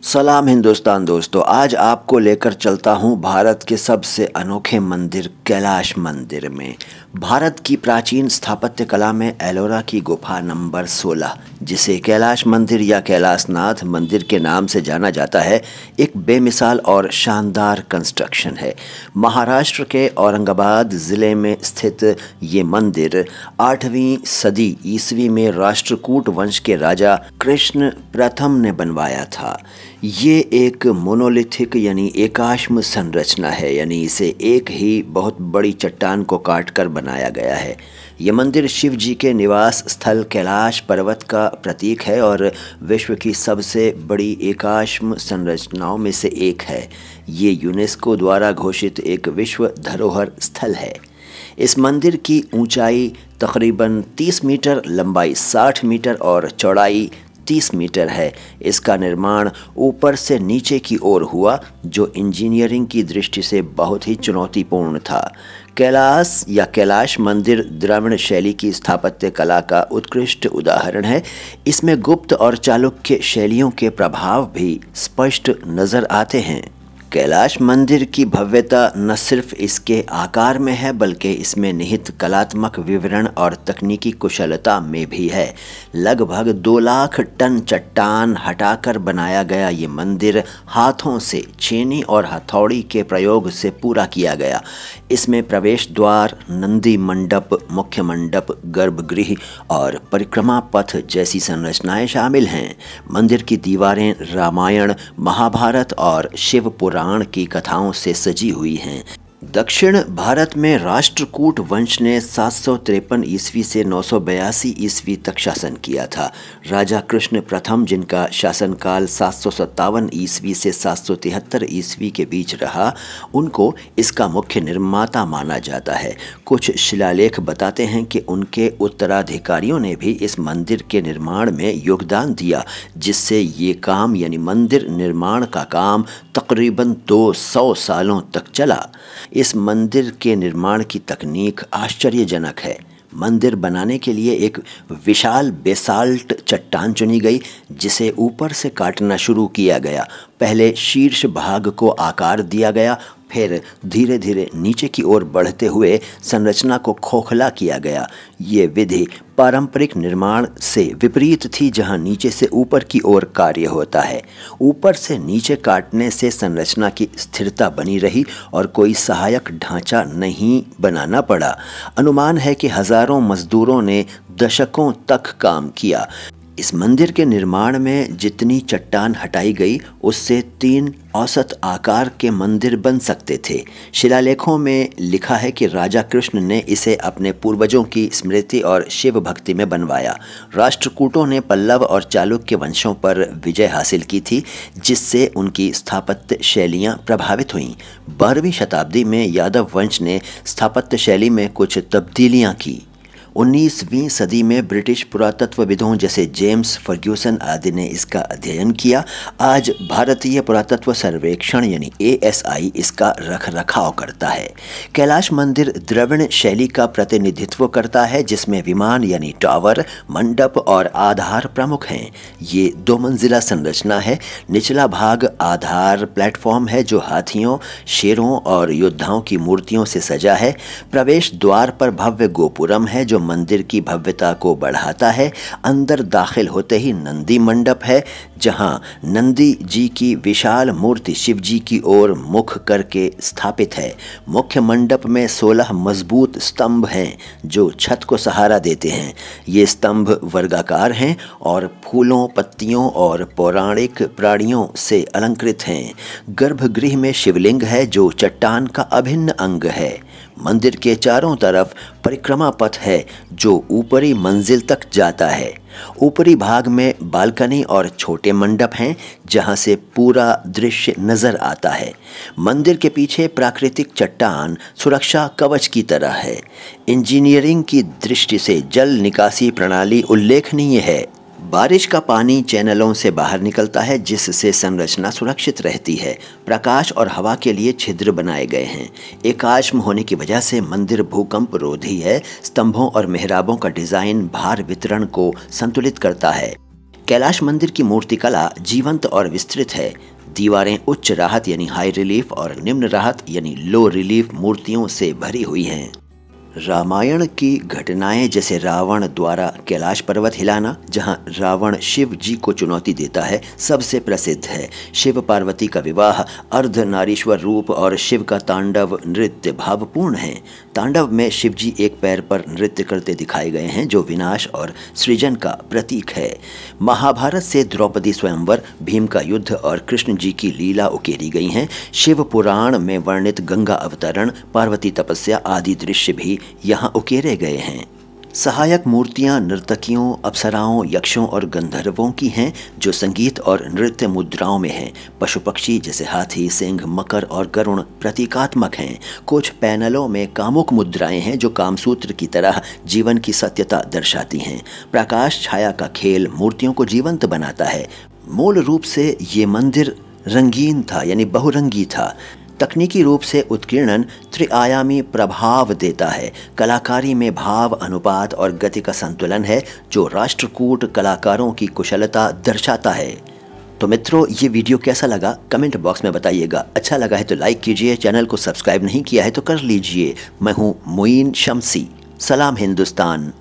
सलाम हिंदुस्तान दोस्तों, आज आपको लेकर चलता हूं भारत के सबसे अनोखे मंदिर कैलाश मंदिर में। भारत की प्राचीन स्थापत्य कला में एलोरा की गुफा नंबर 16, जिसे कैलाश मंदिर या कैलाशनाथ मंदिर के नाम से जाना जाता है, एक बेमिसाल और शानदार कंस्ट्रक्शन है। महाराष्ट्र के औरंगाबाद ज़िले में स्थित ये मंदिर 8वीं सदी ईस्वी में राष्ट्रकूट वंश के राजा कृष्ण प्रथम ने बनवाया था। ये एक मोनोलिथिक यानी एकाश्म संरचना है, यानी इसे एक ही बहुत बड़ी चट्टान को काटकर बनाया गया है। ये मंदिर शिव जी के निवास स्थल कैलाश पर्वत का प्रतीक है और विश्व की सबसे बड़ी एकाश्म संरचनाओं में से एक है। ये यूनेस्को द्वारा घोषित एक विश्व धरोहर स्थल है। इस मंदिर की ऊंचाई तकरीबन 30 मीटर, लंबाई 60 मीटर और चौड़ाई 30 मीटर है। इसका निर्माण ऊपर से नीचे की ओर हुआ, जो इंजीनियरिंग की दृष्टि से बहुत ही चुनौतीपूर्ण था। कैलाश या कैलाश मंदिर द्रविड़ शैली की स्थापत्य कला का उत्कृष्ट उदाहरण है। इसमें गुप्त और चालुक्य शैलियों के प्रभाव भी स्पष्ट नजर आते हैं। कैलाश मंदिर की भव्यता न सिर्फ इसके आकार में है, बल्कि इसमें निहित कलात्मक विवरण और तकनीकी कुशलता में भी है। लगभग 2 लाख टन चट्टान हटाकर बनाया गया ये मंदिर हाथों से छेनी और हथौड़ी के प्रयोग से पूरा किया गया। इसमें प्रवेश द्वार, नंदी मंडप, मुख्य मंडप, गर्भगृह और परिक्रमा पथ जैसी संरचनाएं शामिल हैं। मंदिर की दीवारें रामायण, महाभारत और शिव पुराण की कथाओं से सजी हुई हैं। दक्षिण भारत में राष्ट्रकूट वंश ने 753 ईस्वी से 982 ईस्वी तक शासन किया था। राजा कृष्ण प्रथम, जिनका शासनकाल 757 ईस्वी से 773 ईस्वी के बीच रहा, उनको इसका मुख्य निर्माता माना जाता है। कुछ शिलालेख बताते हैं कि उनके उत्तराधिकारियों ने भी इस मंदिर के निर्माण में योगदान दिया, जिससे ये काम यानी मंदिर निर्माण का काम तकरीबन 200 सालों तक चला। इस मंदिर के निर्माण की तकनीक आश्चर्यजनक है। मंदिर बनाने के लिए एक विशाल बेसाल्ट चट्टान चुनी गई, जिसे ऊपर से काटना शुरू किया गया। पहले शीर्ष भाग को आकार दिया गया, फिर धीरे धीरे नीचे की ओर बढ़ते हुए संरचना को खोखला किया गया। ये विधि पारंपरिक निर्माण से विपरीत थी, जहां नीचे से ऊपर की ओर कार्य होता है। ऊपर से नीचे काटने से संरचना की स्थिरता बनी रही और कोई सहायक ढांचा नहीं बनाना पड़ा। अनुमान है कि हजारों मजदूरों ने दशकों तक काम किया। इस मंदिर के निर्माण में जितनी चट्टान हटाई गई, उससे 3 औसत आकार के मंदिर बन सकते थे। शिलालेखों में लिखा है कि राजा कृष्ण ने इसे अपने पूर्वजों की स्मृति और शिव भक्ति में बनवाया। राष्ट्रकूटों ने पल्लव और चालुक्य वंशों पर विजय हासिल की थी, जिससे उनकी स्थापत्य शैलियाँ प्रभावित हुईं। 12वीं शताब्दी में यादव वंश ने स्थापत्य शैली में कुछ तब्दीलियाँ की। 19वीं सदी में ब्रिटिश पुरातत्वविदों जैसे जेम्स फर्ग्यूसन आदि ने इसका अध्ययन किया। आज भारतीय पुरातत्व सर्वेक्षण यानी ASI इसका रखरखाव करता है। कैलाश मंदिर द्रविड़ शैली का प्रतिनिधित्व करता है, जिसमें विमान यानी टावर, मंडप और आधार प्रमुख हैं। ये 2 मंजिला संरचना है। निचला भाग आधार प्लेटफॉर्म है, जो हाथियों, शेरों और योद्धाओं की मूर्तियों से सजा है। प्रवेश द्वार पर भव्य गोपुरम है, जो मंदिर की भव्यता को बढ़ाता है। अंदर दाखिल होते ही नंदी मंडप है, जहां नंदी जी की विशाल मूर्ति शिव जी की ओर मुख करके स्थापित है। मुख्य मंडप में 16 मजबूत स्तंभ हैं, जो छत को सहारा देते हैं। ये स्तंभ वर्गाकार हैं और फूलों, पत्तियों और पौराणिक प्राणियों से अलंकृत हैं। गर्भगृह में शिवलिंग है, जो चट्टान का अभिन्न अंग है। मंदिर के चारों तरफ परिक्रमा पथ है, जो ऊपरी मंजिल तक जाता है। ऊपरी भाग में बालकनी और छोटे मंडप हैं, जहां से पूरा दृश्य नजर आता है। मंदिर के पीछे प्राकृतिक चट्टान सुरक्षा कवच की तरह है। इंजीनियरिंग की दृष्टि से जल निकासी प्रणाली उल्लेखनीय है। बारिश का पानी चैनलों से बाहर निकलता है, जिससे संरचना सुरक्षित रहती है। प्रकाश और हवा के लिए छिद्र बनाए गए हैं। एकाश्म होने की वजह से मंदिर भूकंप रोधी है। स्तंभों और मेहराबों का डिजाइन भार वितरण को संतुलित करता है। कैलाश मंदिर की मूर्तिकला जीवंत और विस्तृत है। दीवारें उच्च राहत यानी हाई रिलीफ और निम्न राहत यानी लो रिलीफ मूर्तियों से भरी हुई हैं। रामायण की घटनाएं जैसे रावण द्वारा कैलाश पर्वत हिलाना, जहां रावण शिव जी को चुनौती देता है, सबसे प्रसिद्ध है। शिव पार्वती का विवाह, अर्धनारीश्वर रूप और शिव का तांडव नृत्य भावपूर्ण है। तांडव में शिव जी एक पैर पर नृत्य करते दिखाए गए हैं, जो विनाश और सृजन का प्रतीक है। महाभारत से द्रौपदी स्वयंवर, भीम का युद्ध और कृष्ण जी की लीला उकेरी गई हैं। शिव पुराण में वर्णित गंगा अवतरण, पार्वती तपस्या आदि दृश्य भी यहाँ उकेरे गए हैं। सहायक मूर्तियां नर्तकियों, अप्सराओं, यक्षों और गंधर्वों की हैं, जो संगीत और नृत्य मुद्राओं में हैं। पशु पक्षी जैसे हाथी, सिंह, मकर और गरुण प्रतीकात्मक हैं। कुछ पैनलों में कामुक मुद्राएं हैं, जो कामसूत्र की तरह जीवन की सत्यता दर्शाती हैं। प्रकाश छाया का खेल मूर्तियों को जीवंत बनाता है। मूल रूप से ये मंदिर रंगीन था यानी बहुरंगी था। तकनीकी रूप से उत्कीर्णन त्रिआयामी प्रभाव देता है। कलाकारी में भाव, अनुपात और गति का संतुलन है, जो राष्ट्रकूट कलाकारों की कुशलता दर्शाता है। तो मित्रों, ये वीडियो कैसा लगा कमेंट बॉक्स में बताइएगा। अच्छा लगा है तो लाइक कीजिए, चैनल को सब्सक्राइब नहीं किया है तो कर लीजिए। मैं हूँ मोइन शम्सी। सलाम हिंदुस्तान।